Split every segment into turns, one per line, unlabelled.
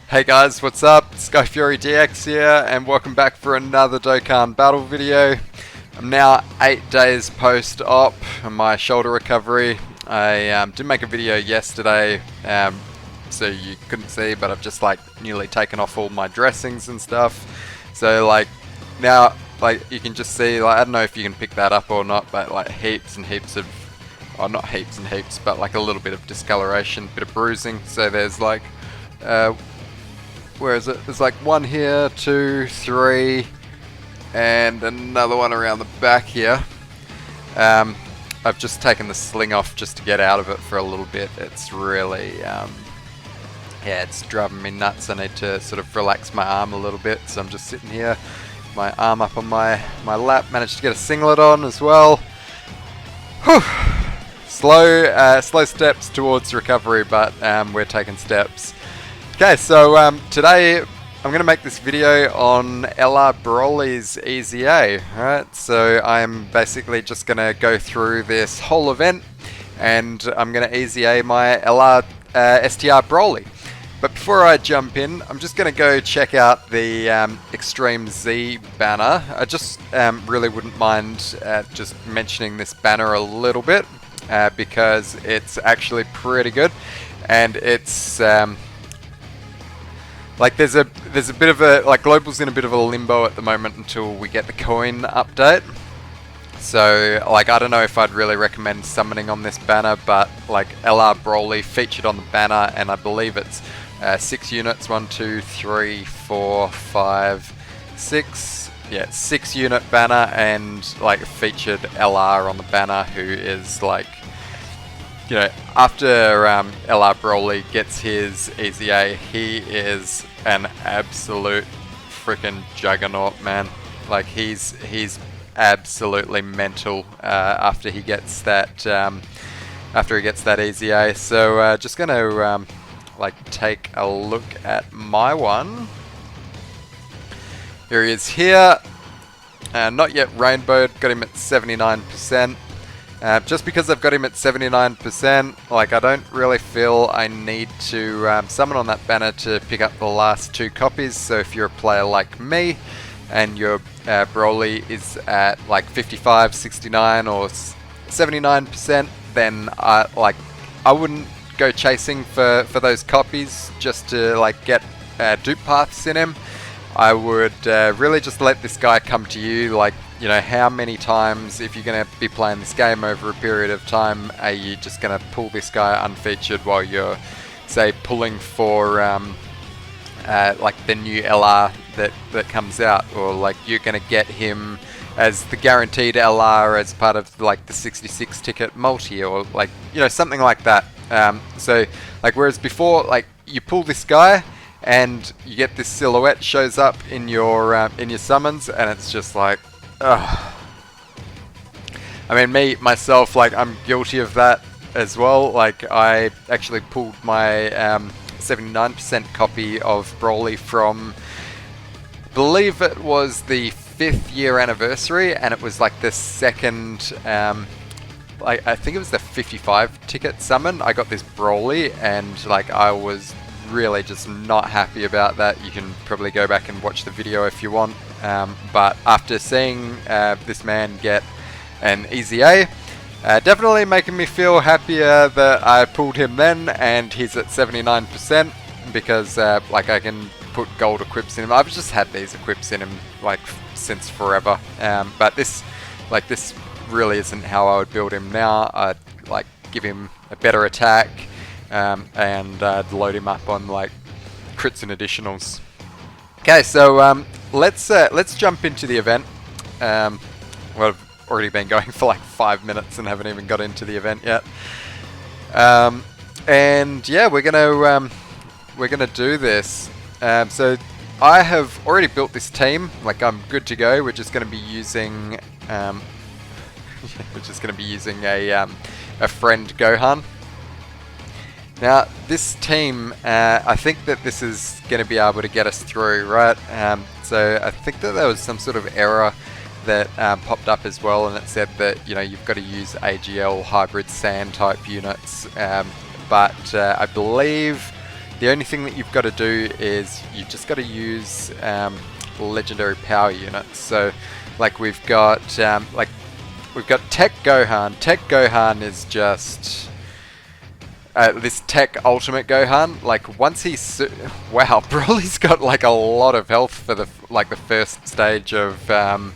Hey guys, what's up? SkyfuryDX here, and welcome back for another Dokkan battle video. I'm now 8 days post-op on my shoulder recovery. I did make a video yesterday, so you couldn't see, but I've just newly taken off all my dressings and stuff. So now you can just see, I don't know if you can pick that up or not, but heaps and heaps of, oh, not heaps and heaps, but a little bit of discoloration, bit of bruising. So there's where is it? There's one here, 2, 3, and another one around the back here. I've just taken the sling off just to get out of it for a little bit. It's really, yeah, it's driving me nuts. I need to sort of relax my arm a little bit, so I'm just sitting here, my arm up on my lap. Managed to get a singlet on as well. Whew. Slow steps towards recovery, but we're taking steps. Okay, so today I'm going to make this video on LR Broly's EZA. Alright, so I'm basically just going to go through this whole event and I'm going to EZA my LR STR Broly. But before I jump in, I'm just going to go check out the Extreme Z banner. I just really wouldn't mind just mentioning this banner a little bit because it's actually pretty good, and it's there's a bit of a, Global's in a bit of a limbo at the moment until we get the coin update. So, I don't know if I'd really recommend summoning on this banner, but, LR Broly featured on the banner, and I believe it's 6 units, 1, 2, 3, 4, 5, 6, yeah, 6 unit banner, and, featured LR on the banner, who is, you know, after LR Broly gets his EZA, he is an absolute freaking juggernaut, man. He's absolutely mental after he gets that EZA. So just gonna take a look at my one. Here he is here. Not yet rainbowed. Got him at 79%. Just because I've got him at 79%, I don't really feel I need to summon on that banner to pick up the last 2 copies. So if you're a player like me and your Broly is at 55, 69 or 79%, then I wouldn't go chasing for those copies just to get dupe paths in him. I would really just let this guy come to you. You know, how many times, if you're going to be playing this game over a period of time, are you just going to pull this guy unfeatured while you're, say, pulling for the new LR that comes out, or you're going to get him as the guaranteed LR as part of the 66 ticket multi, or you know, something like that. So whereas before, you pull this guy and you get this silhouette shows up in your summons, and it's just ugh. I mean, myself, I'm guilty of that as well. I actually pulled my 79% copy of Broly from, I believe it was the 5th year anniversary, and it was the second, I think it was the 55 ticket summon. I got this Broly, and I was really just not happy about that. You can probably go back and watch the video if you want. But after seeing this man get an EZA, definitely making me feel happier that I pulled him then, and he's at 79%, because I can put gold equips in him. I've just had these equips in him since forever. But this really isn't how I would build him now. I'd give him a better attack, and load him up on crits and additionals. Okay, so let's jump into the event. Well, I've already been going for 5 minutes and haven't even got into the event yet. And yeah, we're gonna do this. So I have already built this team. I'm good to go. We're just gonna be using a friend Gohan. Now, this team, I think that this is going to be able to get us through, right? So I think that there was some sort of error that popped up as well, and it said that, you know, you've got to use AGL hybrid sand type units, but I believe the only thing that you've got to do is you just got to use legendary power units. So like we've got Tech Gohan. Tech Gohan is just this Tech Ultimate Gohan. Like once he's wow, Broly's got like a lot of health for the first stage of the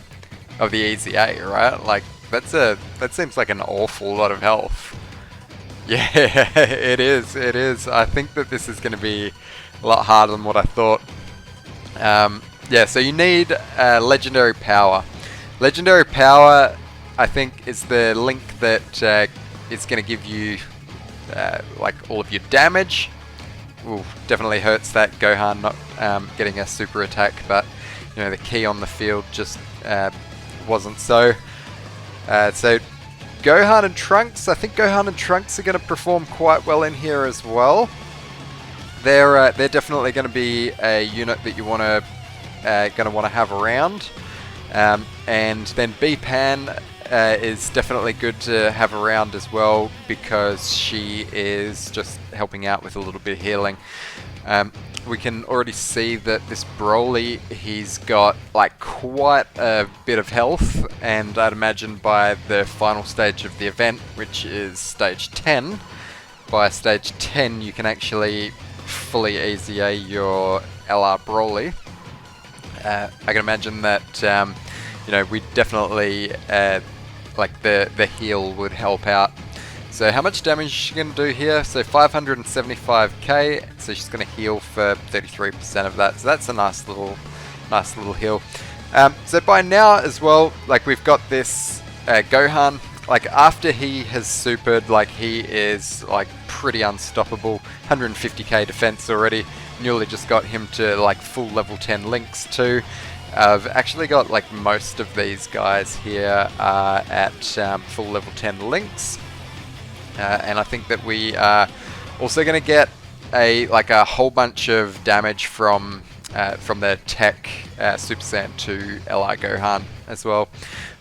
Easy A, right? Like that seems like an awful lot of health. Yeah, it is. It is. I think that this is going to be a lot harder than what I thought. Yeah, so you need legendary power. Legendary power, I think, is the link that is going to give you like all of your damage. Ooh, definitely hurts that Gohan not getting a super attack, but you know the key on the field just wasn't so. So Gohan and Trunks, I think Gohan and Trunks are going to perform quite well in here as well. They're definitely going to be a unit that you want to have around, and then B-Pan is definitely good to have around as well because she is just helping out with a little bit of healing. We can already see that this Broly, he's got like quite a bit of health, and I'd imagine by the final stage of the event, which is stage 10, by stage 10 you can actually fully Easy A your LR Broly. I can imagine that you know, we definitely like the heal would help out. So how much damage is she going to do here? So 575k, so she's going to heal for 33% of that. So that's a nice little heal. So by now as well, like we've got this Gohan, like after he has supered, like he is like pretty unstoppable. 150k defense already. Newly just got him to like full level 10 links too. I've actually got like most of these guys here at full level 10 links. And I think that we are also going to get a whole bunch of damage from the Tech Super Saiyan 2 LR Gohan as well.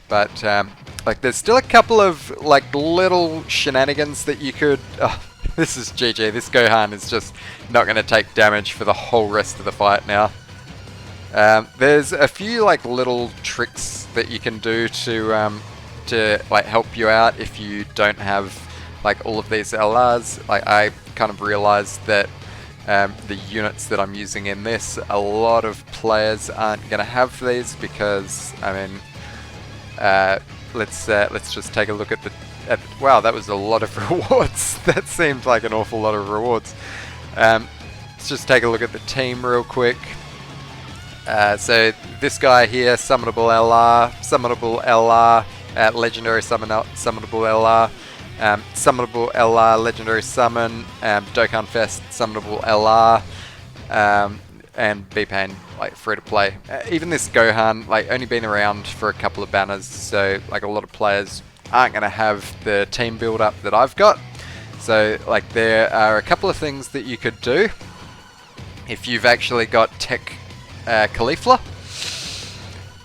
But like there's still a couple of like little shenanigans that you could. Oh, this is GG. This Gohan is just not going to take damage for the whole rest of the fight now. There's a few like little tricks that you can do to like help you out if you don't have like all of these LRs. Like I kind of realized that the units that I'm using in this, a lot of players aren't going to have these because I mean, let's just take a look at the. Wow, that was a lot of rewards. That seemed like an awful lot of rewards. Let's just take a look at the team real quick. So this guy here, Summonable LR, Legendary Summonable LR. Summonable LR, Legendary Summon, Dokkan Fest, Summonable LR, and B-Pan, like free to play. Even this Gohan, like only been around for a couple of banners, so like a lot of players aren't going to have the team build up that I've got. So like there are a couple of things that you could do if you've actually got Tech Caulifla.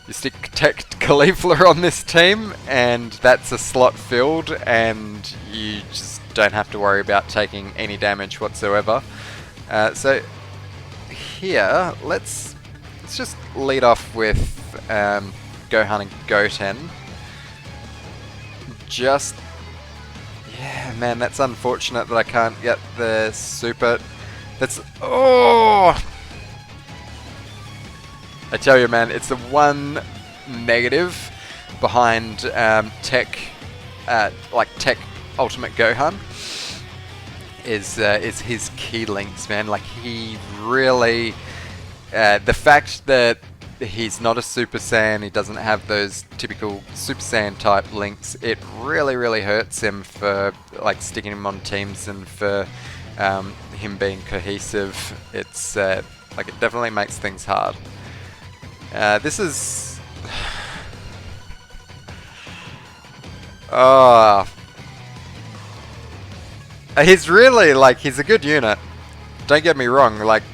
You stick Tech Caulifla on this team and that's a slot filled and you just don't have to worry about taking any damage whatsoever. So here, let's just lead off with Gohan and Goten. Just, yeah man, that's unfortunate that I can't get the super. That's, oh! I tell you, man, it's the one negative behind Tech Ultimate Gohan is his key links, man. Like he really, the fact that he's not a Super Saiyan, he doesn't have those typical Super Saiyan type links. It really hurts him for like sticking him on teams and for him being cohesive. It's like it definitely makes things hard. This is... Oh... He's really, like, he's a good unit. Don't get me wrong, like,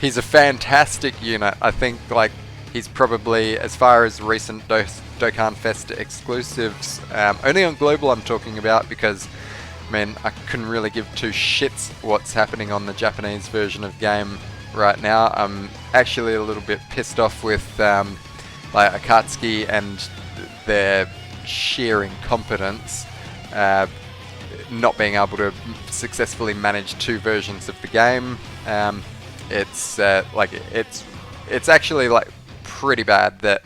he's a fantastic unit. I think, like, he's probably, as far as recent Dokkan Fest exclusives, only on Global I'm talking about because I mean, I couldn't really give two shits what's happening on the Japanese version of the game right now. I'm actually a little bit pissed off with like Akatsuki and their sheer incompetence, not being able to successfully manage two versions of the game. It's actually like pretty bad that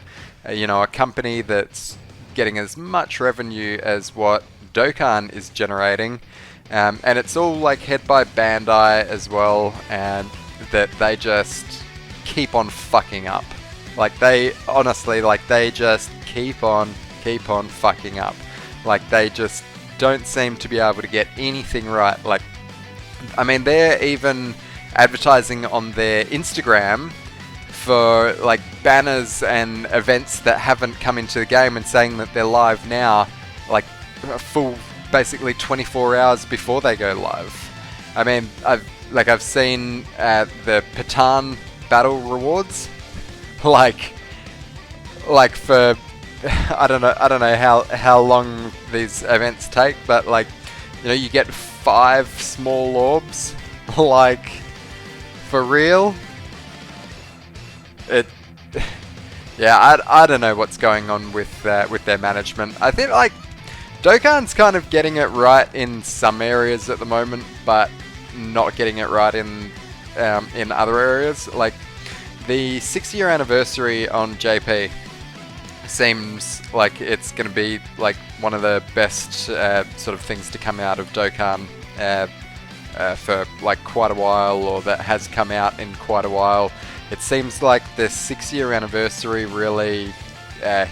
you know, a company that's getting as much revenue as what Dokkan is generating, and it's all like head by Bandai as well, and that they just keep on fucking up. Like they honestly, like they just keep on fucking up. Like they just don't seem to be able to get anything right. Like, I mean, they're even advertising on their Instagram for like banners and events that haven't come into the game and saying that they're live now, like a full basically 24 hours before they go live. I mean, I've seen the Patan battle rewards, like for I don't know how long these events take, but like, you know, you get 5 small orbs, like for real. Yeah, I don't know what's going on with their management. I think like Dokkan's kind of getting it right in some areas at the moment, but not getting it right in other areas. Like the 6-year anniversary on JP seems like it's going to be like one of the best sort of things to come out of Dokkan for like quite a while, or that has come out in quite a while. It seems like the 6-year anniversary really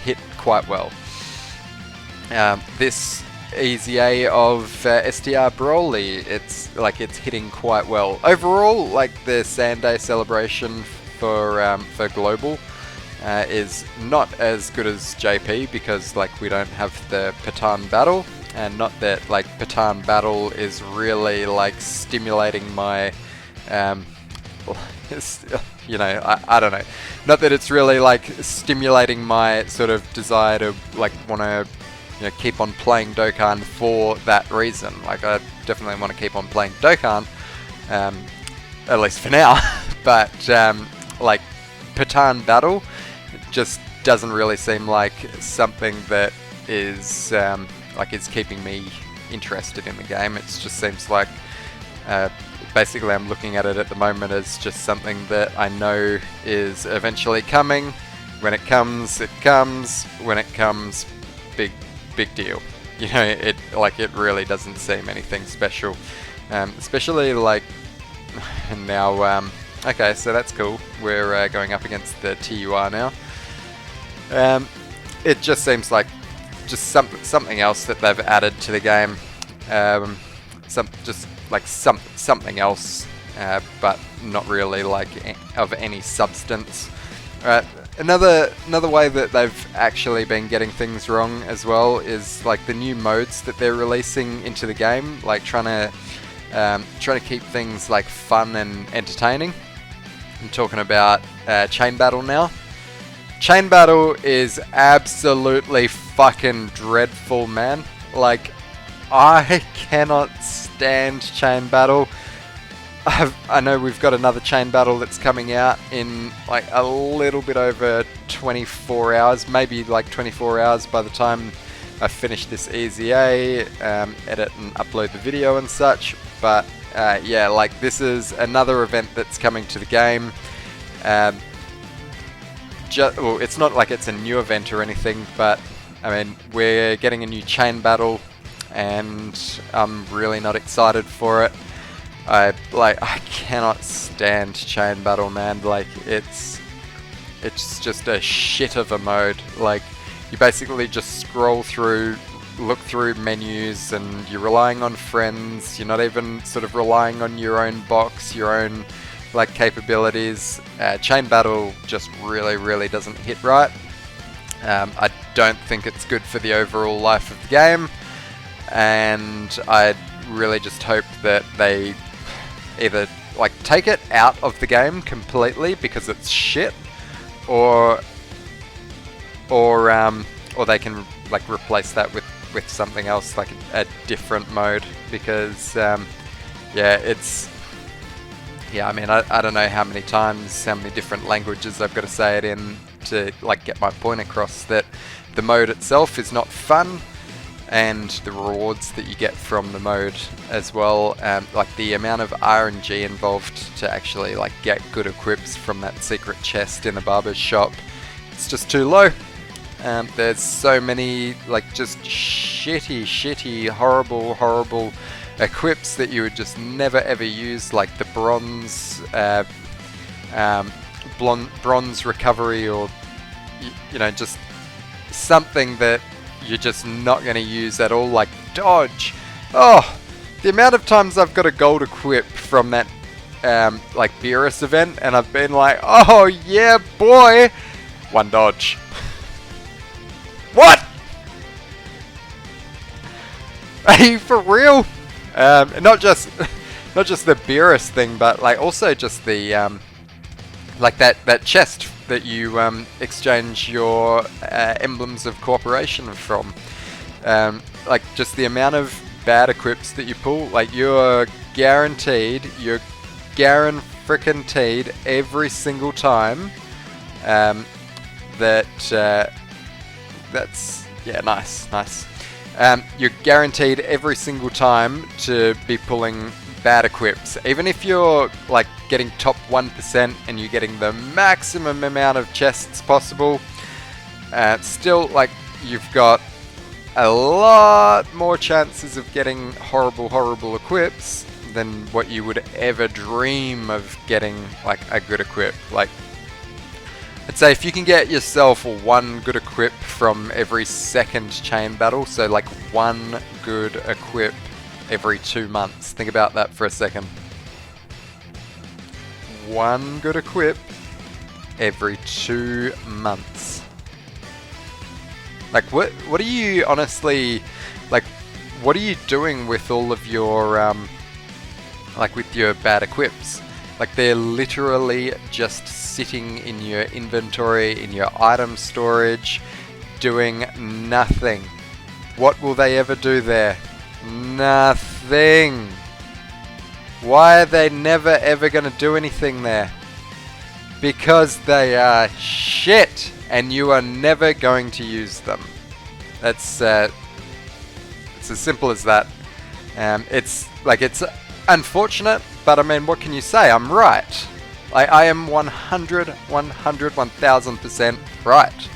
hit quite well. This EZA of STR Broly, it's hitting quite well. Overall, like the Sunday celebration for Global is not as good as JP, because like we don't have the Patan battle, and not that like Patan battle is really like stimulating my you know, I don't know, not that it's really like stimulating my sort of desire to like want to, you know, keep on playing Dokkan for that reason. Like I definitely want to keep on playing Dokkan, at least for now. But like Patan battle just doesn't really seem like something that is is keeping me interested in the game. It just seems like basically I'm looking at it at the moment as just something that I know is eventually coming. When it comes, it comes. When it comes, big deal. You know, it really doesn't seem anything special. Especially like now. Okay, so that's cool. We're going up against the TUR now. It just seems like just something else that they've added to the game. Something else, but not really like of any substance. Another way that they've actually been getting things wrong as well is like the new modes that they're releasing into the game, like trying to keep things like fun and entertaining. I'm talking about Chain Battle now. Chain Battle is absolutely fucking dreadful, man. Like, I cannot stand Chain Battle. I know we've got another Chain Battle that's coming out in like a little bit over 24 hours, maybe like 24 hours by the time I finish this EZA, edit and upload the video and such. But yeah, like this is another event that's coming to the game. Well, it's not like it's a new event or anything, but I mean, we're getting a new Chain Battle, and I'm really not excited for it. I cannot stand Chain Battle, man. Like it's just a shit of a mode. Like you basically just scroll through, look through menus, and you're relying on friends. You're not even sort of relying on your own box, your own like capabilities. Chain Battle just really doesn't hit right. I don't think it's good for the overall life of the game, and I really just hope that they either like take it out of the game completely because it's shit, or they can like replace that with with something else, like a different mode, because yeah, it's, yeah, I mean, I don't know how many times, how many different languages I've got to say it in to like get my point across that the mode itself is not fun, and the rewards that you get from the mode as well, like the amount of RNG involved to actually like get good equips from that secret chest in the barber's shop, it's just too low. There's so many like just shitty, horrible equips that you would just never ever use, like the bronze recovery, or you know, just something that you're just not going to use at all, like dodge. Oh, the amount of times I've got a gold equip from that like Beerus event, and I've been like, oh yeah boy, one dodge. What? Are you for real? Not just the Beerus thing, but like also just the like that chest that you exchange your emblems of cooperation from. Like just the amount of bad equips that you pull, like you're guaranteed every single time that's, yeah, nice. You're guaranteed every single time to be pulling bad equips. Even if you're like getting top 1% and you're getting the maximum amount of chests possible, still like you've got a lot more chances of getting horrible equips than what you would ever dream of getting like a good equip. Like, I'd say if you can get yourself one good equip from every second chain battle, so like one good equip every 2 months. Think about that for a second. One good equip every 2 months. Like what are you honestly, like what are you doing with all of your like with your bad equips? Like they're literally just sitting in your inventory, in your item storage, doing nothing. What will they ever do there? Nothing. Why are they never ever going to do anything there? Because they are shit, and you are never going to use them. That's it's as simple as that. It's unfortunate, but I mean, what can you say? I'm right. I am 1000% right.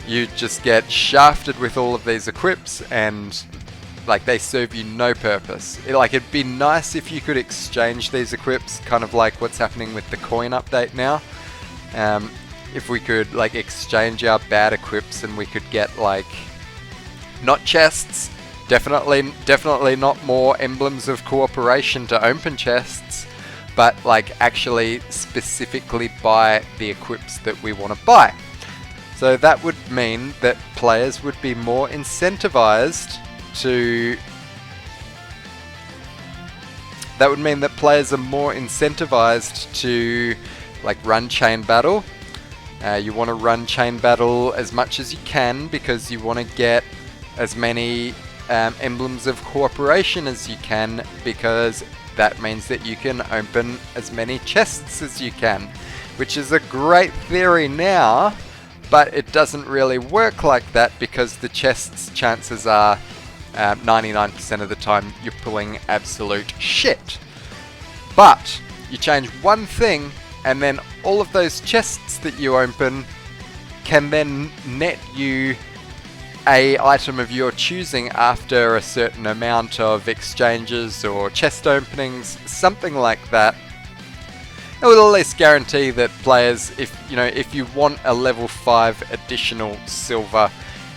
You just get shafted with all of these equips, and like they serve you no purpose. It'd be nice if you could exchange these equips, kind of like what's happening with the coin update now. If we could like exchange our bad equips and we could get like, not chests, definitely not more emblems of cooperation to open chests, but like actually specifically buy the equips that we want to buy. So that would mean that players would be more incentivized to... That would mean that players are more incentivized to like run chain battle. You want to run chain battle as much as you can because you want to get as many emblems of cooperation as you can, because that means that you can open as many chests as you can, which is a great theory now, but it doesn't really work like that because the chests, chances are 99% of the time you're pulling absolute shit. But you change one thing and then all of those chests that you open can then net you a item of your choosing after a certain amount of exchanges or chest openings, something like that. It will at least guarantee that players, if you want a level 5 additional silver,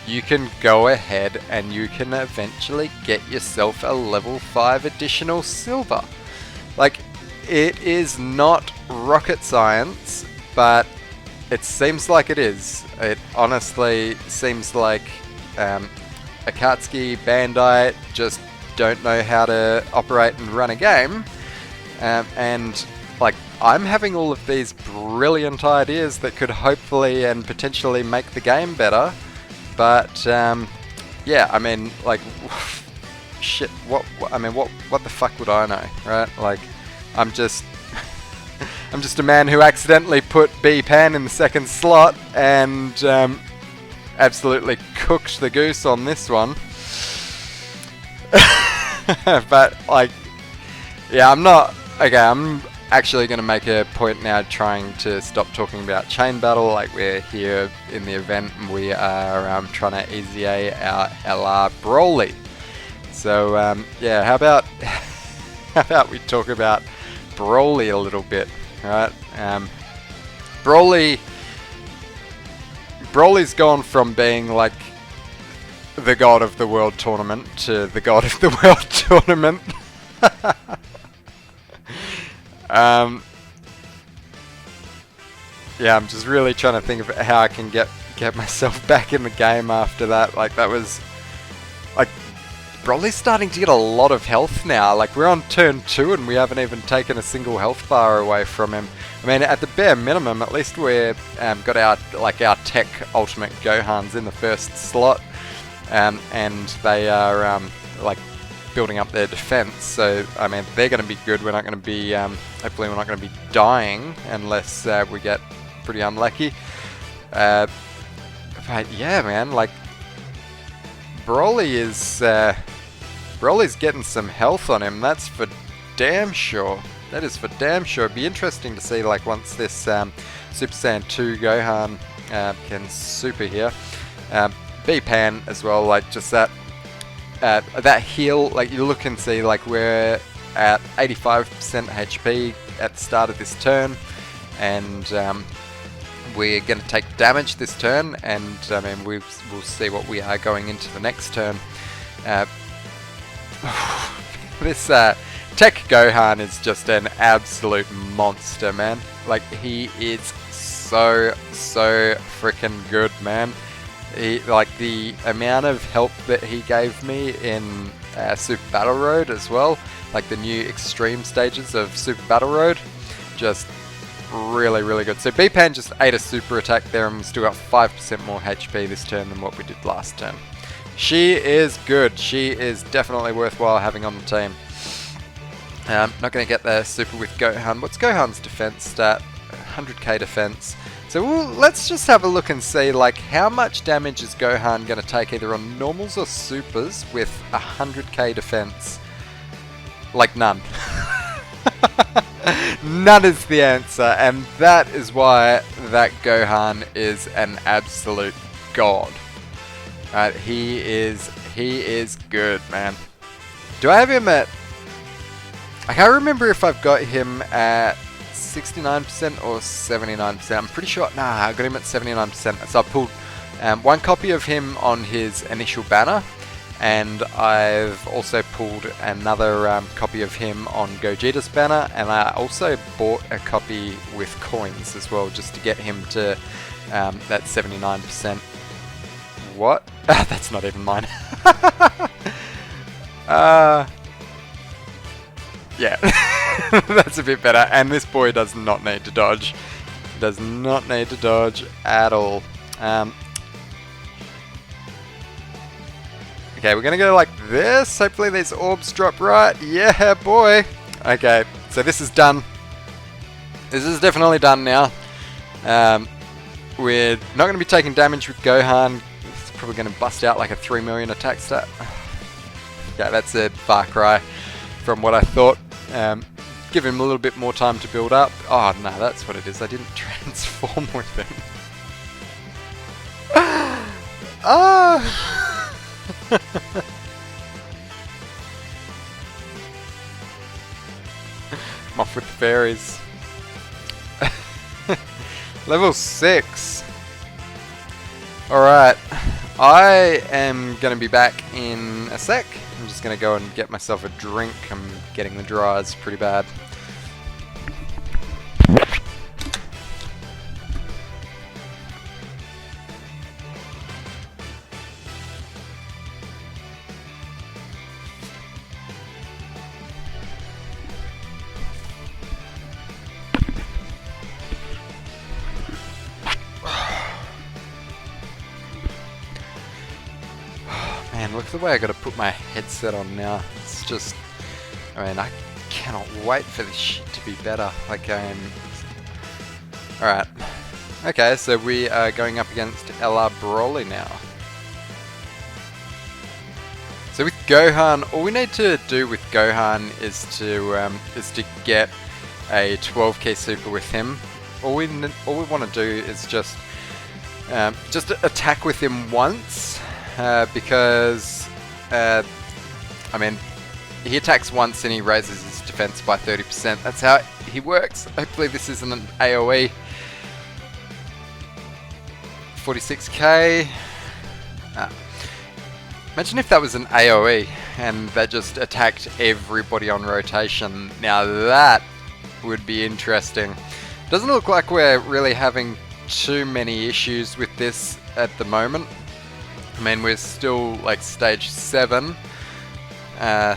you can go ahead and you can eventually get yourself a level 5 additional silver. Like, it is not rocket science, but it seems like it is. It honestly seems like Akatsuki, Bandai just don't know how to operate and run a game, and like I'm having all of these brilliant ideas that could hopefully and potentially make the game better, but yeah, I mean, like, shit, I mean, what the fuck would I know, right? Like, I'm just I'm just a man who accidentally put B-Pan in the second slot and absolutely cooked the goose on this one. But, like, yeah, I'm actually going to make a point now trying to stop talking about Chain Battle. Like, we're here in the event and we are trying to EZA our LR Broly. So, yeah, how about we talk about Broly a little bit, right? Broly's gone from being, like, the god of the world tournament to the god of the world tournament. Yeah, I'm just really trying to think of how I can get myself back in the game after that. Like, that was, like, Broly's starting to get a lot of health now. Like, we're on turn 2 and we haven't even taken a single health bar away from him. I mean, at the bare minimum, at least we're got our tech ultimate Gohans in the first slot, and they are like building up their defense. So I mean, they're going to be good. We're not going to be hopefully we're not going to be dying unless we get pretty unlucky. But yeah, man, like Broly's getting some health on him. That's for damn sure. That is for damn sure. It'd be interesting to see, like, once this Super Saiyan 2 Gohan can super here. B-Pan as well, like, just that heal, like, you look and see, like, we're at 85% HP at the start of this turn, and we're going to take damage this turn, and, I mean, we'll see what we are going into the next turn. This Tech Gohan is just an absolute monster, man. Like, he is so freaking good, man. Like, the amount of help that he gave me in Super Battle Road as well, like the new extreme stages of Super Battle Road, just really good. So B-Pan just ate a super attack there and we still got 5% more HP this turn than what we did last turn. She is good. She is definitely worthwhile having on the team. Not going to get the super with Gohan. What's Gohan's defense stat? 100k defense. So let's just have a look and see, like, how much damage is Gohan going to take either on normals or supers with 100k defense? Like, none. None is the answer, and that is why that Gohan is an absolute god. He is good, man. Do I have him at... I can't remember if I've got him at 69% or 79%. I'm pretty sure... Nah, I got him at 79%. So I pulled one copy of him on his initial banner, and I've also pulled another copy of him on Gogeta's banner, and I also bought a copy with coins as well, just to get him to that 79%. What? That's not even mine. Yeah, that's a bit better. And this boy does not need to dodge. Does not need to dodge at all. Okay, we're going to go like this. Hopefully these orbs drop right. Yeah, boy. Okay, so this is done. This is definitely done now. We're not going to be taking damage with Gohan. It's probably going to bust out like a 3 million attack stat. Yeah, that's a far cry from what I thought. Give him a little bit more time to build up. Oh, no, that's what it is. I didn't transform with him. Ah! I'm off with the fairies. Level 6. Alright. I am going to be back in a sec. I'm just going to go and get myself a drink. I'm getting the dries pretty bad. Man, man, look at the way I gotta put my headset on now. It's just, I mean, I cannot wait for this shit to be better. Like, alright. Okay, so we are going up against LR Broly now. So with Gohan, all we need to do with Gohan is to get a 12k super with him. All we want to do is just attack with him once, because I mean, he attacks once and he raises his defense by 30%. That's how he works. Hopefully this isn't an AoE. 46k. Imagine if that was an AoE and that just attacked everybody on rotation. Now that would be interesting. Doesn't look like we're really having too many issues with this at the moment. I mean, we're still like stage 7,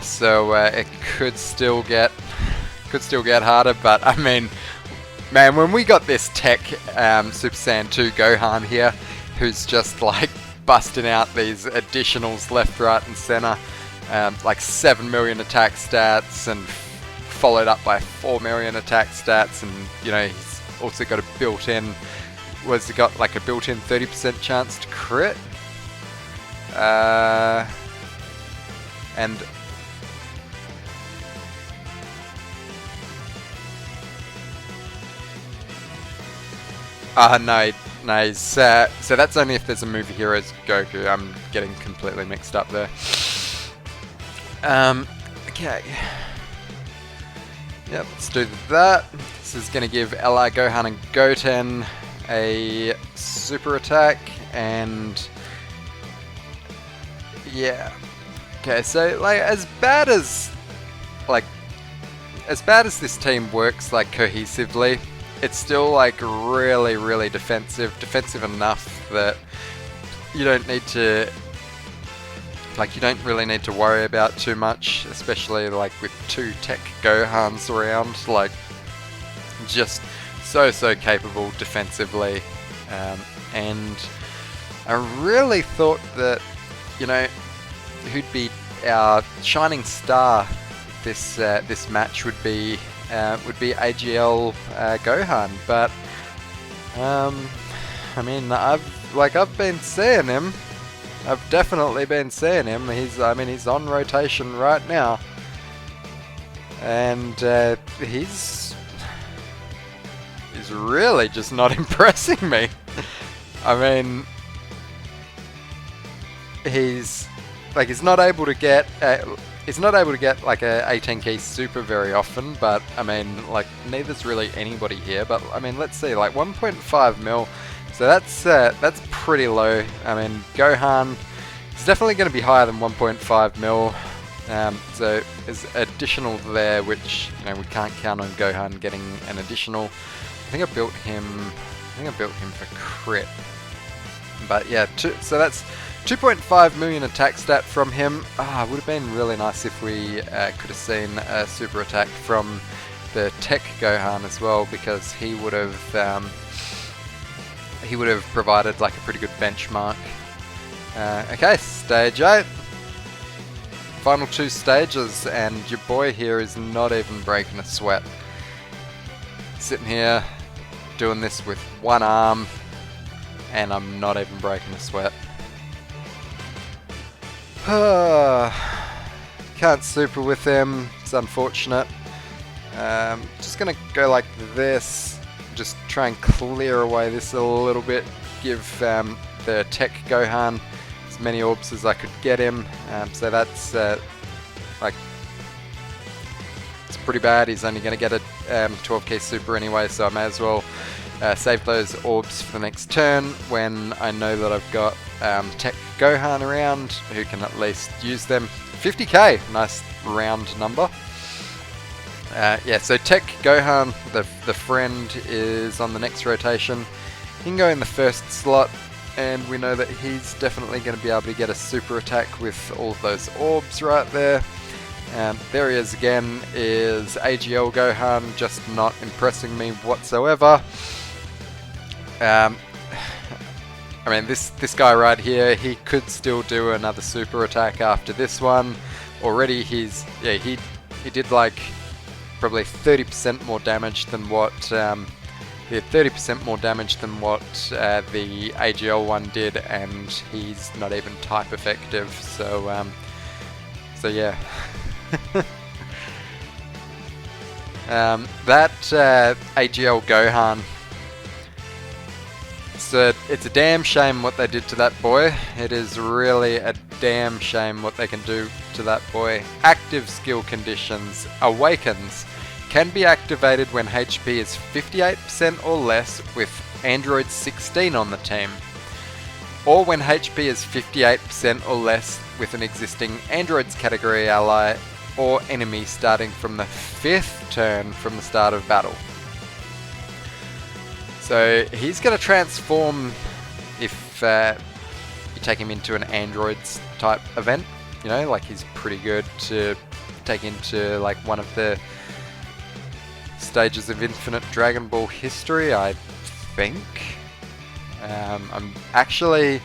so it could still get harder. But I mean, man, when we got this tech Super Saiyan 2 Gohan here, who's just like busting out these additionals left, right, and center, like 7 million attack stats, and followed up by 4 million attack stats, and you know he's also got a built-in. Was he got like a built-in 30% chance to crit? And no, he's, so that's only if there's a movie heroes Goku. I'm getting completely mixed up there. Okay. Yep, let's do that. This is going to give LR Gohan and Goten a super attack, and yeah. Okay, so like as bad as this team works like cohesively, it's still like really defensive enough that you don't really need to worry about too much, especially like with 2 tech Gohans around, like just so capable defensively. And I really thought that, you know, who'd be our shining star this match would be AGL Gohan, but I mean, I've been seeing him. I've definitely been seeing him. He's on rotation right now, and he's really just not impressing me. I mean, he's not able to get like a 18k super very often, but I mean, like, neither's really anybody here. But I mean, let's see, like 1.5 mil. So that's pretty low. I mean, Gohan is definitely going to be higher than 1.5 mil. So there's additional there, which, you know, we can't count on Gohan getting an additional. I think I built him for crit. But yeah, so that's 2.5 million attack stat from him. Would have been really nice if we could have seen a super attack from the Tech Gohan as well, because he would have provided like a pretty good benchmark. Okay, stage 8. Final 2 stages, and your boy here is not even breaking a sweat. Sitting here doing this with one arm, and I'm not even breaking a sweat. Can't super with him, it's unfortunate. Just gonna go like this, just try and clear away this a little bit, give the Tech Gohan as many orbs as I could get him. So that's like, it's pretty bad. He's only going to get a 12k super anyway, so I may as well save those orbs for the next turn when I know that I've got Tech Gohan around who can at least use them. 50k, nice round number. Yeah, so Tech Gohan, the friend, is on the next rotation. He can go in the first slot, and we know that he's definitely going to be able to get a super attack with all of those orbs right there. There he is again, is AGL Gohan, just not impressing me whatsoever. I mean, this guy right here, he could still do another super attack after this one. Already he did like probably 30% more damage than what he had 30% more damage than what the AGL one did, and he's not even type effective. So yeah. That AGL Gohan. It's a damn shame what they did to that boy. It is really a damn shame what they can do to that boy. Active skill conditions. Awakens. Can be activated when HP is 58% or less with Android 16 on the team. Or when HP is 58% or less with an existing Androids category ally or enemy starting from the 5th turn from the start of battle. So he's going to transform if you take him into an Androids type event. You know, like he's pretty good to take into like one of the stages of Infinite Dragon Ball history, I think. I'm actually...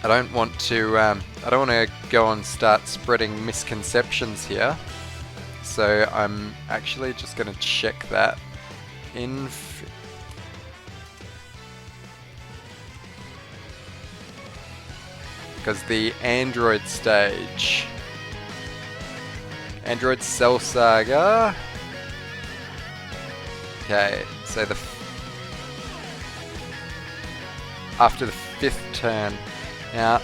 I don't want to go and start spreading misconceptions here. So I'm actually just going to check that in... Because the Android stage... Android Cell Saga... Okay, so after the 5th turn. Now,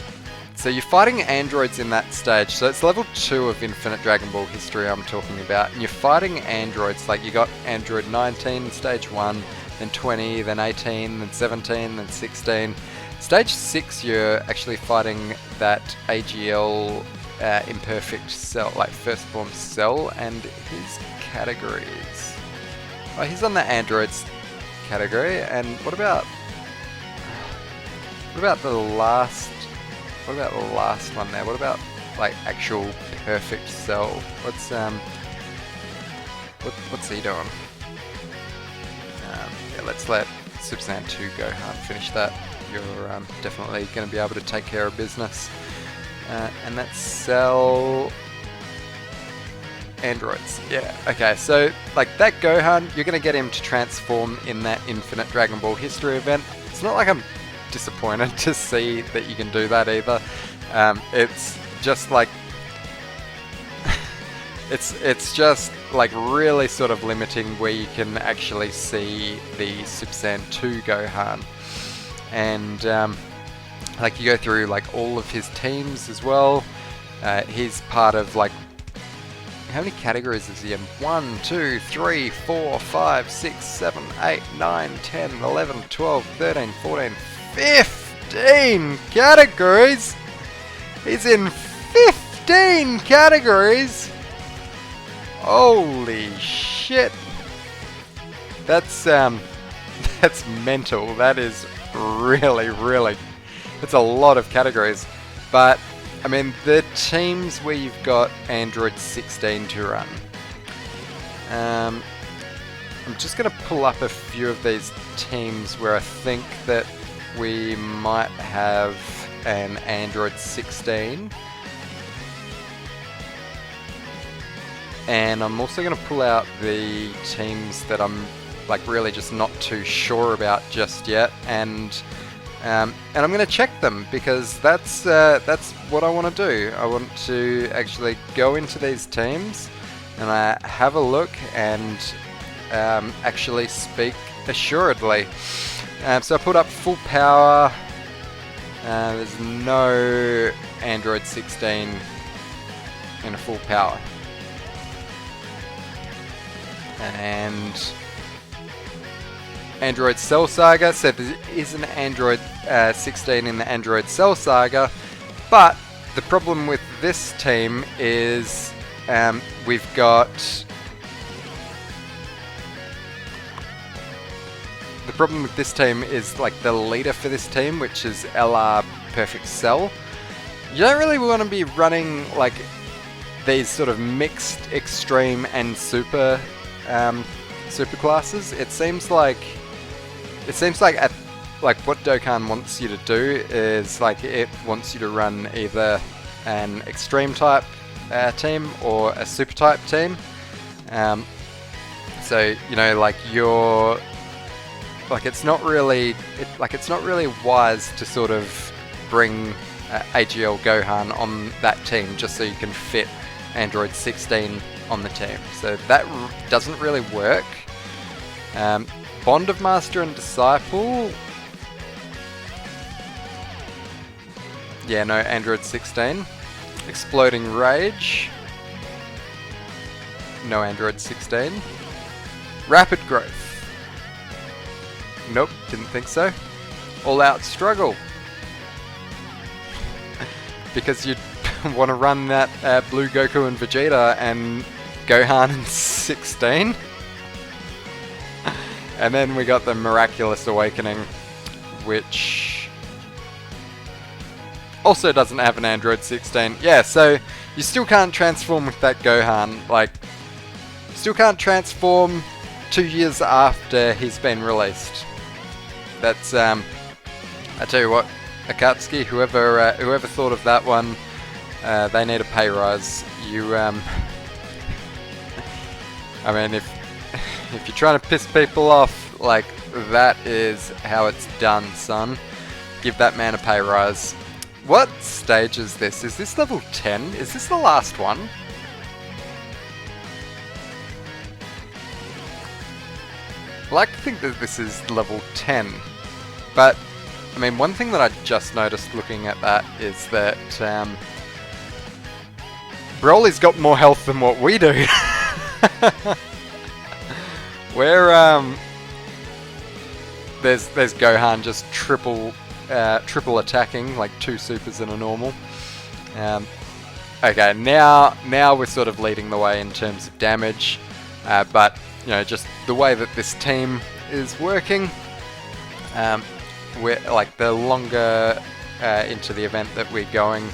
so you're fighting androids in that stage, so it's level 2 of Infinite Dragon Ball history I'm talking about, and you're fighting androids, like you got Android 19 in stage 1, then 20, then 18, then 17, then 16. Stage 6 you're actually fighting that AGL Imperfect Cell, like first form Cell, and his categories. Oh, he's on the androids category, and what about the last? What about the last one there? What about like actual perfect Cell? What's he doing? Yeah, let's let Super Saiyan 2 Gohan finish that. You're definitely going to be able to take care of business, and that's Cell. Androids. Yeah, okay, so like that Gohan, you're going to get him to transform in that Infinite Dragon Ball history event. It's not like I'm disappointed to see that you can do that either. It's just like it's just like really sort of limiting where you can actually see the Super Saiyan 2 Gohan. And like you go through like all of his teams as well. He's part of like, how many categories is he in? 1, 2, 3, 4, 5, 6, 7, 8, 9, 10, 11, 12, 13, 14, 15 categories! He's in 15 categories! Holy shit! That's mental. That is really... That's a lot of categories. But I mean, the teams where you've got Android 16 to run. I'm just going to pull up a few of these teams where I think that we might have an Android 16. And I'm also going to pull out the teams that I'm like really just not too sure about just yet. And I'm going to check them because that's what I want to do. I want to actually go into these teams and have a look and actually speak assuredly. So I put up full power. There's no Android 16 in a full power. And Android Cell Saga, so there is an Android 16 in the Android Cell Saga, but the problem with this team is we've got... The problem with this team is like the leader for this team, which is LR Perfect Cell. You don't really want to be running like these sort of mixed extreme and super super classes. It seems like like what Dokkan wants you to do is like it wants you to run either an extreme type team or a super type team. So you know, like you're like it's not really wise to sort of bring AGL Gohan on that team just so you can fit Android 16 on the team. So that doesn't really work. Bond of Master and Disciple. Yeah, no, Android 16. Exploding Rage. No, Android 16. Rapid Growth. Nope, didn't think so. All Out Struggle. Because you want to run that Blue Goku and Vegeta and Gohan in 16. And then we got the Miraculous Awakening, which also doesn't have an Android 16. Yeah, so you still can't transform with that Gohan. Like, still can't transform 2 years after he's been released. That's, I tell you what, Akatsuki, whoever thought of that one, they need a pay rise. You, I mean, if you're trying to piss people off, like, that is how it's done, son. Give that man a pay rise. What stage is this? Is this level 10? Is this the last one? I like to think that this is level 10, but I mean, one thing that I just noticed looking at that is that Broly's got more health than what we do. We're there's Gohan just triple attacking, like 2 supers and a normal. Okay, now we're sort of leading the way in terms of damage, but you know, just the way that this team is working, we're like the longer into the event that we're going,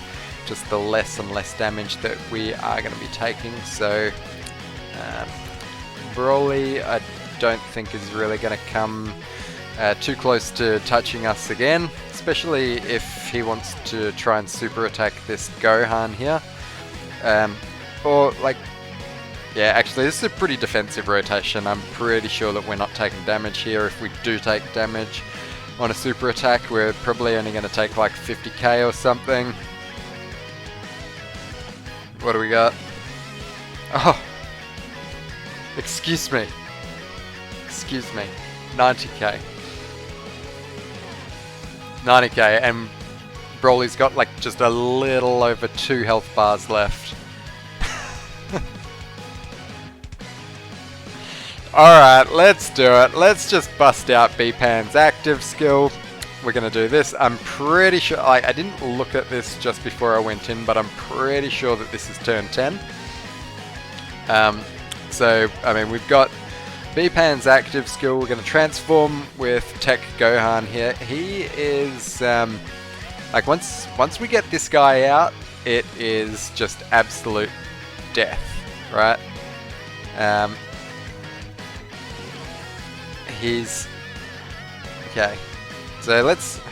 just the less and less damage that we are going to be taking. So Broly, I don't think is really going to come too close to touching us again, especially if he wants to try and super attack this Gohan here. Or like, yeah, actually this is a pretty defensive rotation. I'm pretty sure that we're not taking damage here. If we do take damage on a super attack, we're probably only going to take like 50k or something. What do we got? Oh, excuse me, 90k. 90k, and Broly's got like just a little over 2 health bars left. Alright, let's do it. Let's just bust out B-Pan's active skill. We're going to do this. I'm pretty sure, like, I didn't look at this just before I went in, but I'm pretty sure that this is turn 10. So, I mean, we've got B-Pan's active skill. We're going to transform with Tech Gohan here. He is, like, once we get this guy out, it is just absolute death, right? He's... Okay. So let's... What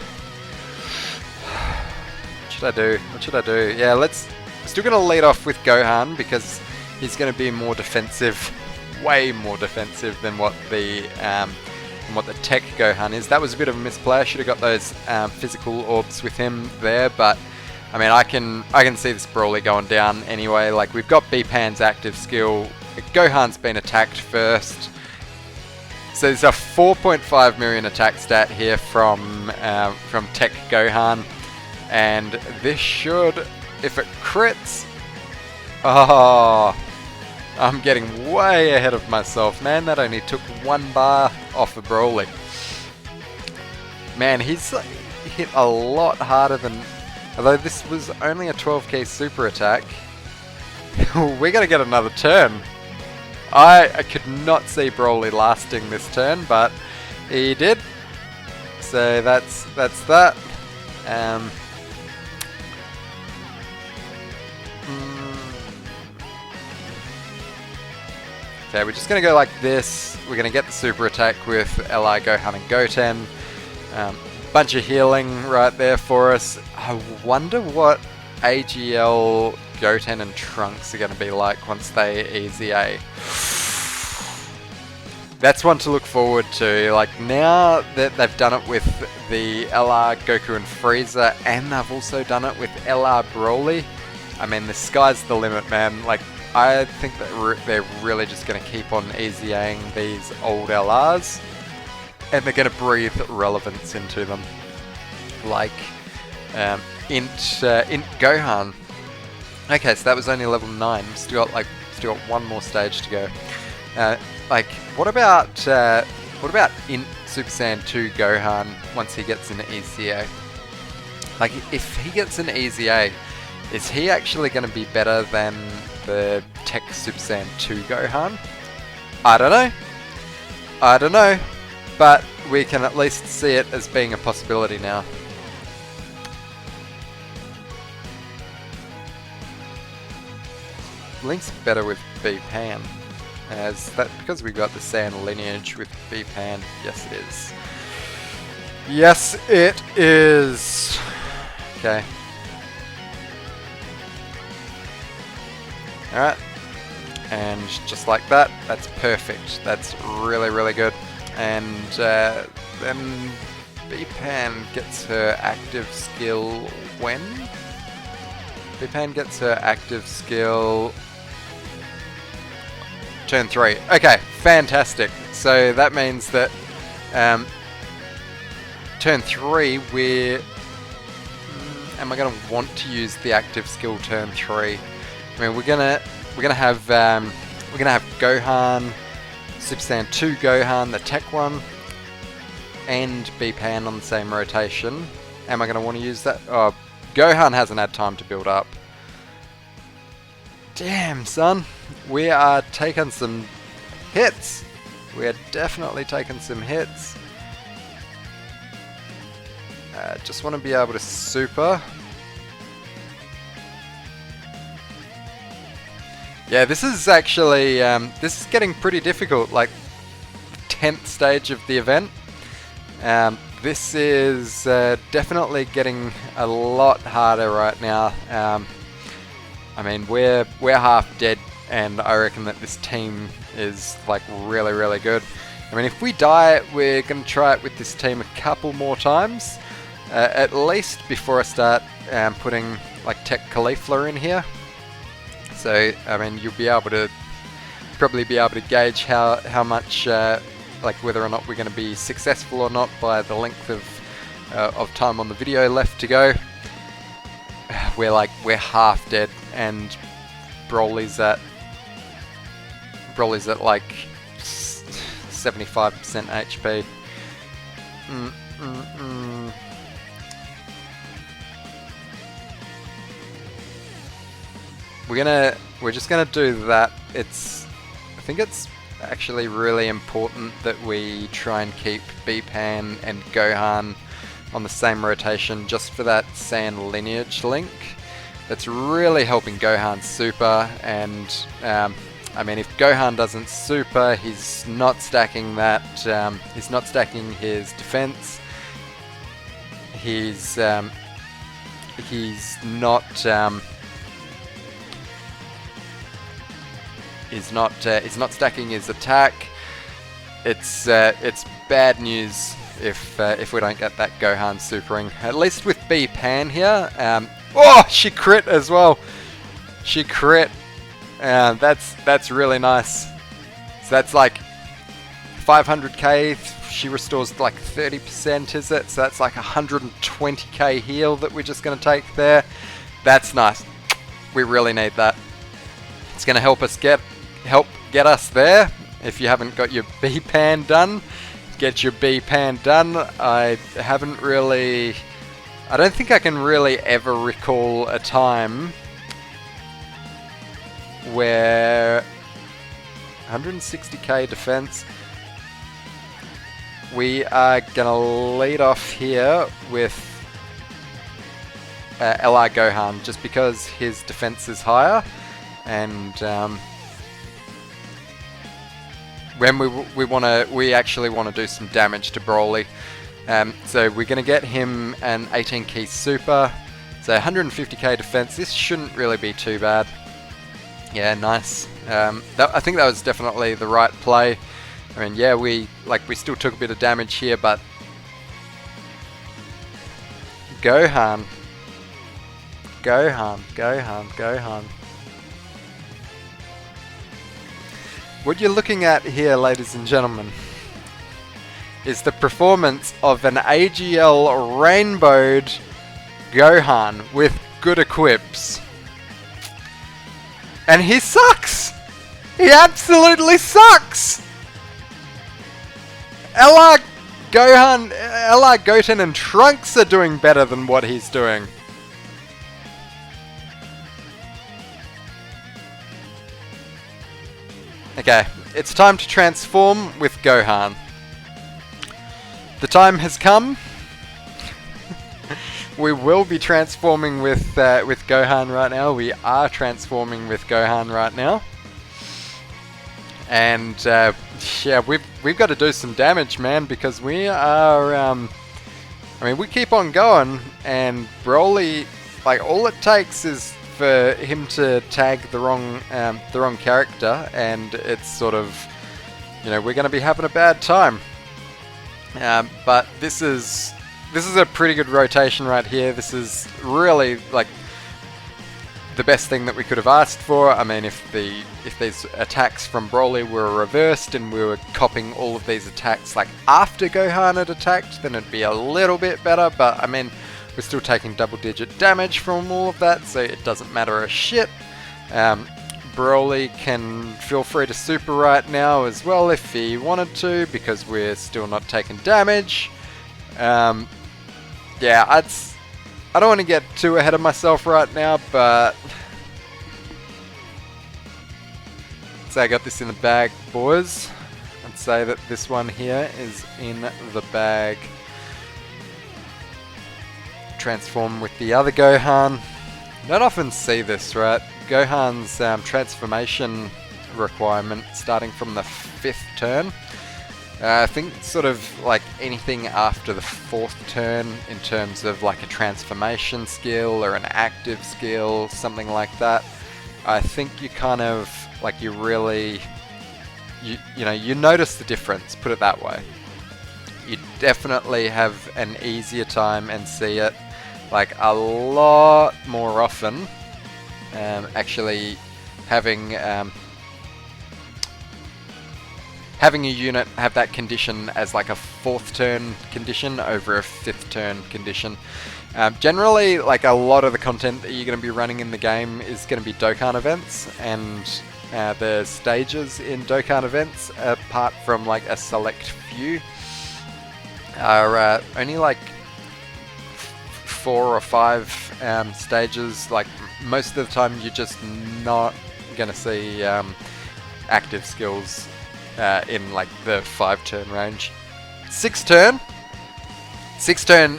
should I do? Yeah, let's... We're still going to lead off with Gohan because he's going to be more defensive, way more defensive than what the Tech Gohan is. That was a bit of a misplay. I should have got those physical orbs with him there, but I mean, I can see this Broly going down anyway. Like, we've got B-Pan's active skill. Gohan's been attacked first. So there's a 4.5 million attack stat here from Tech Gohan, and this should, if it crits, oh, I'm getting way ahead of myself, man. That only took 1 bar off of Broly. Man, he's hit a lot harder than, although this was only a 12k super attack. We're gonna get another turn. I could not see Broly lasting this turn, but he did. So that's that. Okay, we're just going to go like this. We're going to get the super attack with Li, Gohan, and Goten. Bunch of healing right there for us. I wonder what AGL, Goten and Trunks are going to be like once they easy A. That's one to look forward to. Like, now that they've done it with the LR, Goku and Frieza, and they've also done it with LR Broly, I mean, the sky's the limit, man. Like, I think that they're really just going to keep on easy-aing these old LRs, and they're going to breathe relevance into them. Like, Int Gohan. Okay, so that was only level 9. Still got one more stage to go. Like, what about Int Super Saiyan 2 Gohan once he gets an EZA? Like, if he gets an EZA, is he actually going to be better than the Tech Super Saiyan 2 Gohan? I don't know. But we can at least see it as being a possibility now. Link's better with B-Pan. As that, because we got the Saiyan lineage with B-Pan. Yes, it is. Yes, it is. Okay. Alright. And just like that, that's perfect. That's really, really good. And then B-Pan gets her active skill when? B-Pan gets her active skill turn 3. Okay, fantastic. So that means that turn 3 we're am I gonna want to use the active skill turn 3? I mean, we're gonna have Gohan, Super Saiyan 2 Gohan, the tech one, and B-Pan on the same rotation. Am I gonna want to use that? Oh, Gohan hasn't had time to build up. Damn, son. We are taking some hits. We are definitely taking some hits. Just want to be able to super. Yeah, this is actually, this is getting pretty difficult, like 10th stage of the event. This is definitely getting a lot harder right now. I mean, we're half dead, and I reckon that this team is like really, really good. I mean, if we die, we're going to try it with this team a couple more times, at least before I start putting like Tech Caulifla in here. So, I mean, you'll be able to probably be able to gauge how much like whether or not we're going to be successful or not by the length of time on the video left to go. We're half dead, and Broly's at like 75% HP. We're just gonna do that. I think it's actually really important that we try and keep B-Pan and Gohan on the same rotation just for that Saiyan lineage link. That's really helping Gohan super, and I mean, if Gohan doesn't super, he's not stacking that, he's not stacking his defense, he's not stacking his attack. It's bad news if we don't get that Gohan supering. At least with B-Pan here. Oh, she crit as well. She crit. That's really nice. So that's like 500k. She restores like 30%, is it? So that's like 120k heal that we're just going to take there. That's nice. We really need that. It's going to help get us there. If you haven't got your B-Pan done, get your B-Pan done. I don't think I can really ever recall a time where 160k defense. We are gonna lead off here with LR Gohan, just because his defense is higher, and when we actually want to do some damage to Broly. So we're going to get him an 18 key super. So 150k defense. This shouldn't really be too bad. Yeah, nice. I think that was definitely the right play. I mean, yeah, we still took a bit of damage here, but Gohan. What you're looking at here, ladies and gentlemen, is the performance of an AGL rainbowed Gohan with good equips. And he sucks! He absolutely sucks! LR Gohan, LR Goten and Trunks are doing better than what he's doing. Okay, it's time to transform with Gohan. The time has come. We will be transforming with Gohan right now. We are transforming with Gohan right now. And yeah, we've got to do some damage, man, because we are. I mean, we keep on going, and Broly, like, all it takes is for him to tag the wrong character, and it's sort of, you know, we're going to be having a bad time. But this is a pretty good rotation right here. This is really like the best thing that we could have asked for. I mean, if these attacks from Broly were reversed and we were copying all of these attacks like after Gohan had attacked, then it'd be a little bit better. But I mean, we're still taking double-digit damage from all of that, so it doesn't matter a shit. Broly can feel free to super right now as well if he wanted to, because we're still not taking damage. Yeah, I don't want to get too ahead of myself right now, but say I got this in the bag, boys. I'd say that this one here is in the bag. Transform with the other Gohan. You don't often see this, right? Gohan's transformation requirement starting from the 5th turn. I think sort of like anything after the 4th turn in terms of like a transformation skill or an active skill, something like that. I think you kind of like you know, you notice the difference, put it that way. You definitely have an easier time and see it like a lot more often. Actually having a unit have that condition as like a 4th turn condition over a 5th turn condition. Generally, like a lot of the content that you're going to be running in the game is going to be Dokkan events, and the stages in Dokkan events, apart from like a select few, are only like 4 or 5 stages. Like most of the time you're just not going to see active skills in like the 5 turn range. 6 turn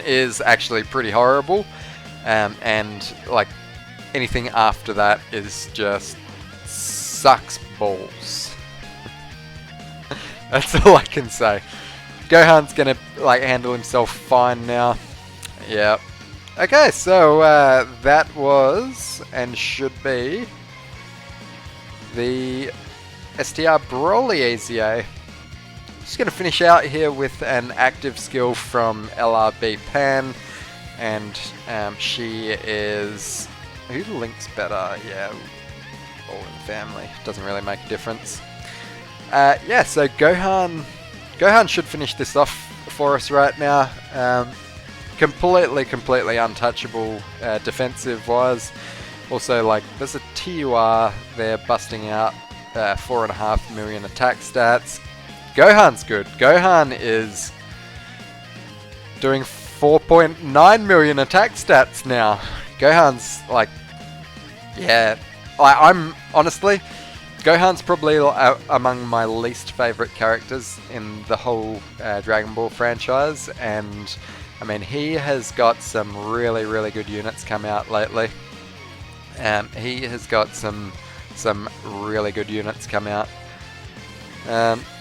is actually pretty horrible, and like anything after that is just sucks balls. That's all I can say. Gohan's gonna like handle himself fine now. Yeah. Okay, so that was and should be the STR Broly AZA. Just going to finish out here with an active skill from LRB Pan, and she is... Who links better? Yeah, all in the family. Doesn't really make a difference. Yeah, so Gohan should finish this off for us right now. Completely untouchable defensive-wise. Also, like, there's a TUR there busting out 4.5 million attack stats. Gohan's good. Gohan is doing 4.9 million attack stats now. Gohan's like, yeah, I'm honestly, Gohan's probably among my least favorite characters in the whole Dragon Ball franchise, and I mean, he has got some really good units come out lately. He has got some really good units come out.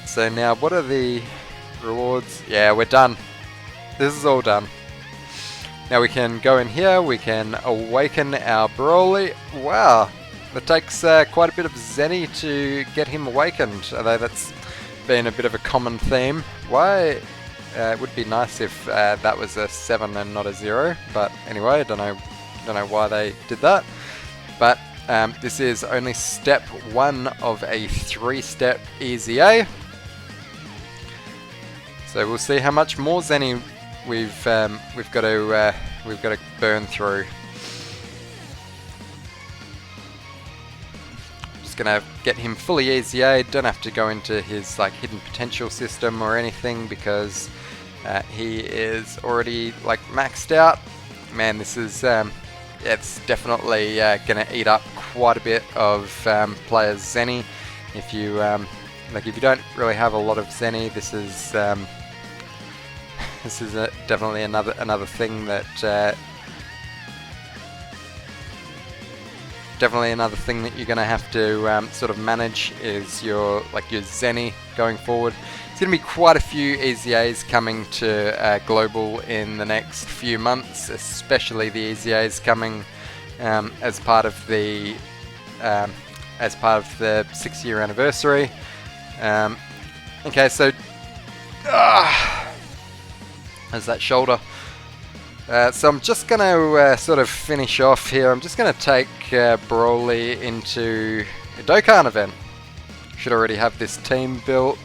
So now, what are the rewards? Yeah, we're done. this is all done. Now we can go in here, we can awaken our Broly. Wow, it takes quite a bit of Zenny to get him awakened, although that's been a bit of a common theme. Why? It would be nice if that was a 7 and not a 0, but anyway, I don't know why they did that. But this is only step 1 of a 3-step Easy A. So we'll see how much more Zenny we've got to burn through. Just gonna get him fully Easy A. Don't have to go into his like hidden potential system or anything because he is already like maxed out. Man, this is it's definitely gonna eat up quite a bit of players' Zenny. If you if you don't really have a lot of Zenny, this is definitely another thing that you're going to have to sort of manage is your Zenny going forward. There's going to be quite a few Easy A's coming to global in the next few months, especially the Easy A's coming as part of the 6-year anniversary. Okay, so there's that shoulder. So I'm just going to sort of finish off here. I'm just going to take Broly into a Dokkan event. Should already have this team built.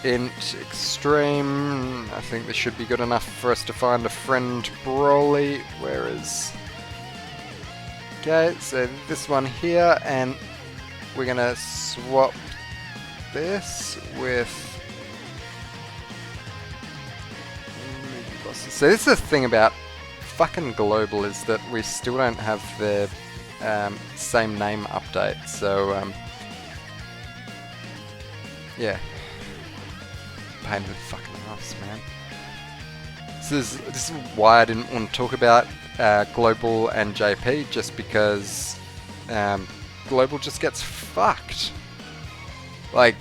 Int Extreme. I think this should be good enough for us to find a friend Broly. Where is... Okay, so this one here, and we're going to swap this with... So this is the thing about fucking global, is that we still don't have the same name update. So yeah, pain in the fucking ass, man. This is why I didn't want to talk about global and JP, just because global just gets fucked. Like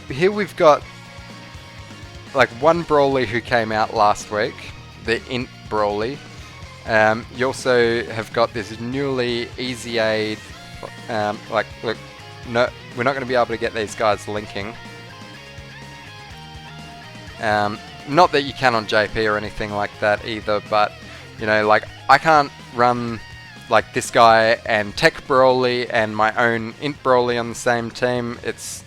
here we've got like one Broly who came out last week, the Int Broly. You also have got this newly Easy A. Look, no, we're not going to be able to get these guys linking. Not that you can on JP or anything like that either, but you know, like I can't run like this guy and Tech Broly and my own Int Broly on the same team. It's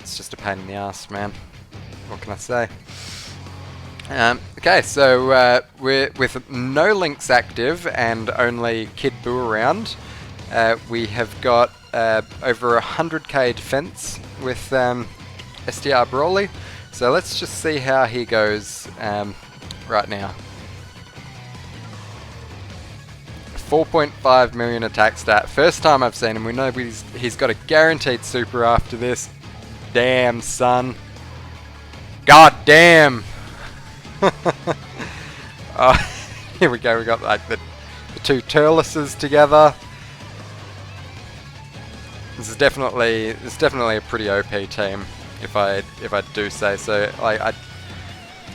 just a pain in the ass, man. What can I say? Okay, so we're with no links active and only Kid Buu around. We have got over 100k defense with STR Broly. So let's just see how he goes right now. 4.5 million attack stat. First time I've seen him. We know he's got a guaranteed super after this. Damn, son. God damn. Here we go. We got like the two Turleses together. This is definitely a pretty OP team, if I do say so. I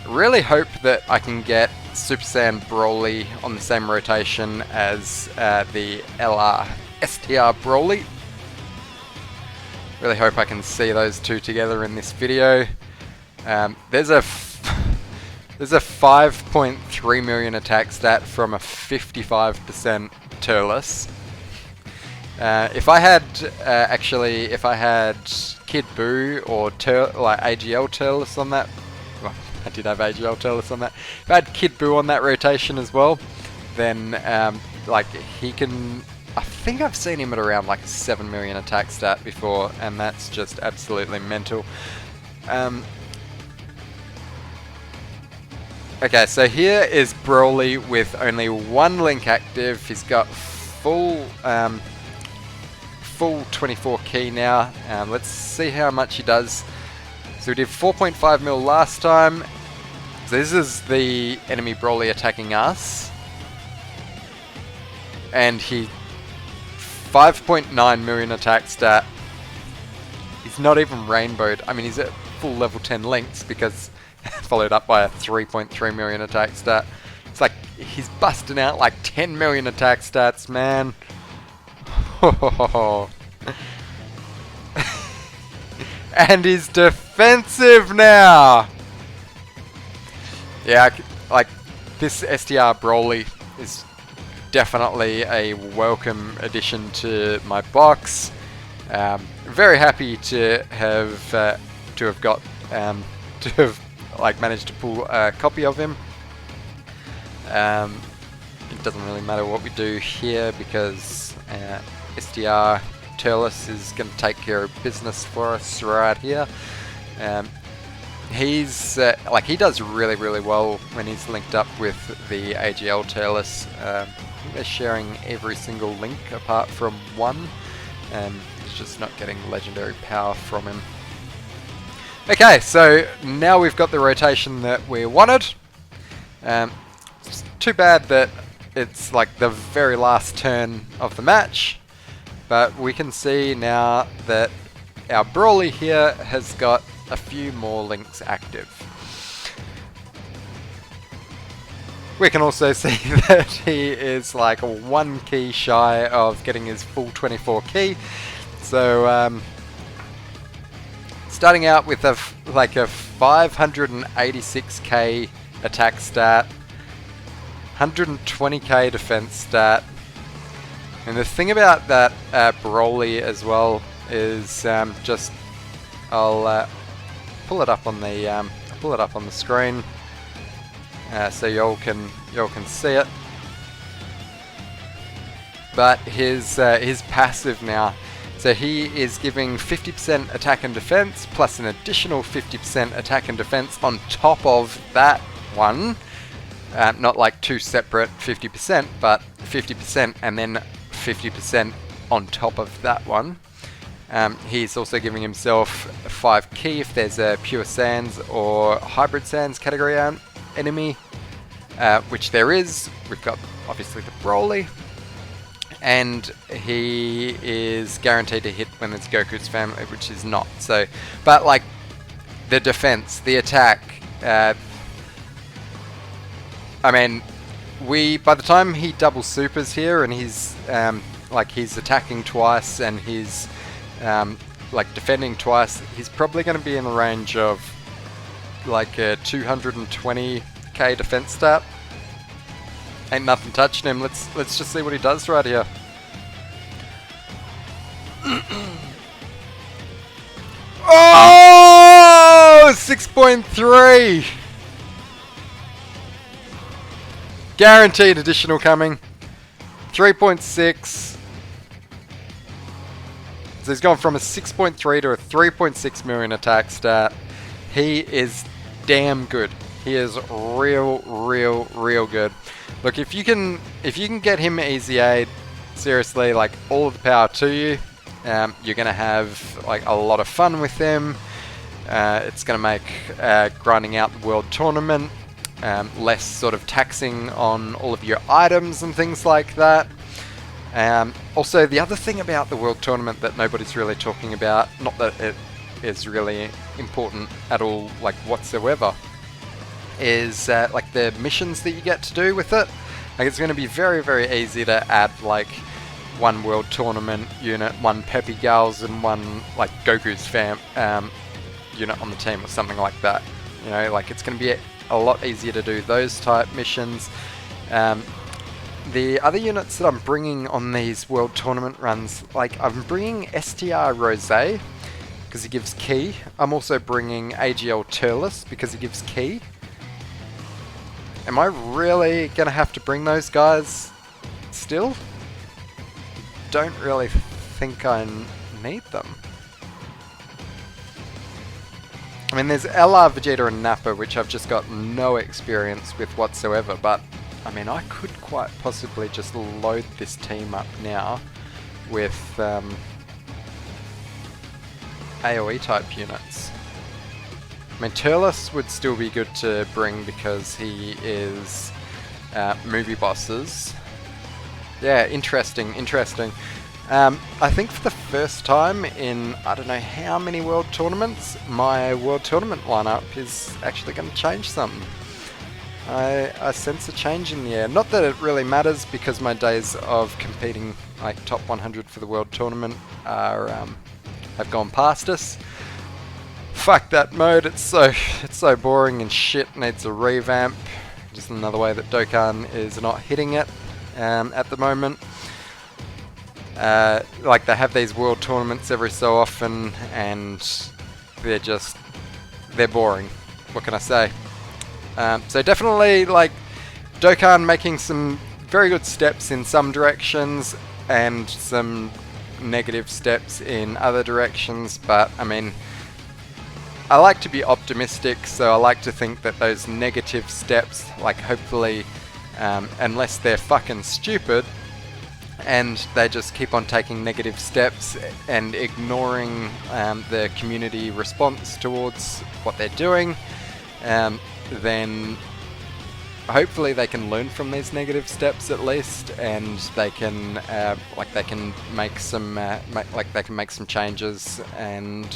really hope that I can get Super Saiyan Broly on the same rotation as the STR Broly. Really hope I can see those two together in this video. There's a 5.3 million attack stat from a 55% Turles. If I had Kid Buu or like AGL Turles on that, well, I did have AGL Turles on that. If I had Kid Buu on that rotation as well, then like he can. I think I've seen him at around like a 7 million attack stat before, and that's just absolutely mental. Okay, so here is Broly with only one link active. He's got full 24 key now. Let's see how much he does. So we did 4.5 mil last time. So this is the enemy Broly attacking us. And he 5.9 million attack stat. He's he's not even rainbowed. I mean, he's at full level 10 links because followed up by a 3.3 million attack stat. It's like he's busting out like 10 million attack stats, man. And he's defensive now. Yeah, like this STR Broly is definitely a welcome addition to my box. Very happy to have got to have like managed to pull a copy of him. It doesn't really matter what we do here because STR Turles is going to take care of business for us right here. He's like he does really well when he's linked up with the AGL Turles. I think they're sharing every single link apart from one. He's just not getting legendary power from him. Okay, so now we've got the rotation that we wanted. It's too bad that it's like the very last turn of the match, but we can see now that our Broly here has got a few more links active. We can also see that he is like 1 key shy of getting his full 24 key. So starting out with a 586k attack stat, 120k defense stat, and the thing about that Broly as well is just I'll pull it up on the screen so y'all can see it. But his passive now. So he is giving 50% attack and defense plus an additional 50% attack and defense on top of that one. Not like two separate 50%, but 50% and then 50% on top of that one. He's also giving himself 5 key if there's a Pure Sands or Hybrid Sands category enemy, which there is. We've got obviously the Broly. And he is guaranteed to hit when it's Goku's family, which is not. So, but like the defense, the attack. I mean, by the time he double supers here, and he's he's attacking twice and he's like defending twice, he's probably going to be in the range of like a 220k defense stat. Ain't nothing touching him. Let's just see what he does right here. Oh, 6.3. Guaranteed additional coming. 3.6. So he's gone from a 6.3 to a 3.6 million attack stat. He is damn good. He is real good. Look, if you can get him easy aid, seriously, like all of the power to you. You're gonna have like a lot of fun with him. It's gonna make grinding out the world tournament less sort of taxing on all of your items and things like that. Also, the other thing about the world tournament that nobody's really talking about, not that it is really important at all, like whatsoever, is like the missions that you get to do with it. Like it's going to be very easy to add like one world tournament unit, one Peppy Gals, and one like Goku's fam unit on the team or something like that. You know, like it's going to be a lot easier to do those type missions. The other units that I'm bringing on these world tournament runs, like I'm bringing STR Rose because he gives key. I'm also bringing AGL Turles because he gives key. Am I really going to have to bring those guys still? Don't really think I need them. I mean, there's LR, Vegeta and Nappa, which I've just got no experience with whatsoever, but I mean, I could quite possibly just load this team up now with AoE type units. I mean, Turles would still be good to bring because he is movie bosses. Yeah, interesting. I think for the first time in I don't know how many World Tournaments, my World Tournament lineup is actually going to change something. I sense a change in the air. Not that it really matters, because my days of competing like top 100 for the World Tournament are have gone past us. Fuck that mode. It's so boring and shit. Needs a revamp. Just another way that Dokkan is not hitting it at the moment. Like, they have these World Tournaments every so often, and they're boring. What can I say? So definitely, like, Dokkan making some very good steps in some directions and some negative steps in other directions, but I mean, I like to be optimistic, so I like to think that those negative steps, like, hopefully, unless they're fucking stupid and they just keep on taking negative steps and ignoring the community response towards what they're doing, then hopefully they can learn from these negative steps at least, and they can make some changes, and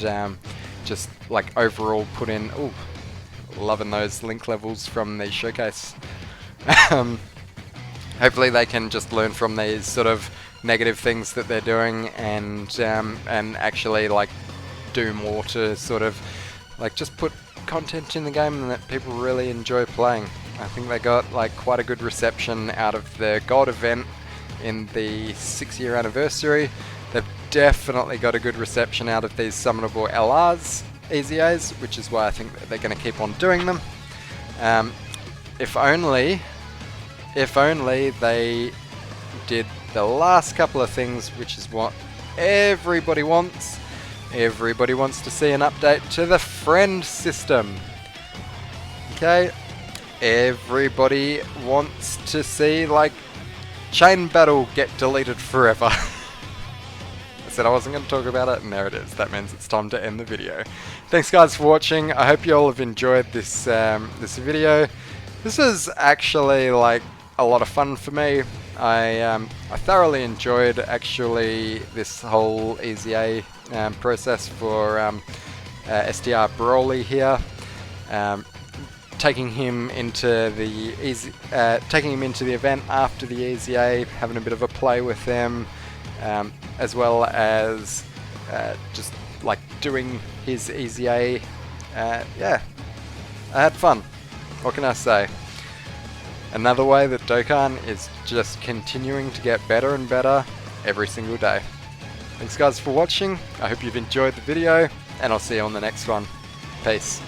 just like overall put in. Ooh, loving those link levels from the showcase. Hopefully they can just learn from these sort of negative things that they're doing, and actually like do more to sort of like just put content in the game that people really enjoy playing. I think they got like quite a good reception out of the Gold event in the 6-year anniversary. They've definitely got a good reception out of these summonable LRs, EZAs, which is why I think that they're going to keep on doing them. If only they did the last couple of things, which is what everybody wants. Everybody wants to see an update to the friend system. Okay? Everybody wants to see, like, Chain Battle get deleted forever. I said I wasn't going to talk about it, and there it is. That means it's time to end the video. Thanks guys for watching. I hope you all have enjoyed this this video. This was actually like a lot of fun for me. I thoroughly enjoyed actually this whole EZA process for SDR Broly here. Taking him into the event after the EZA, having a bit of a play with them, as well as just like doing his EZA. Yeah, I had fun. What can I say? Another way that Dokkan is just continuing to get better and better every single day. Thanks guys for watching. I hope you've enjoyed the video, and I'll see you on the next one. Peace.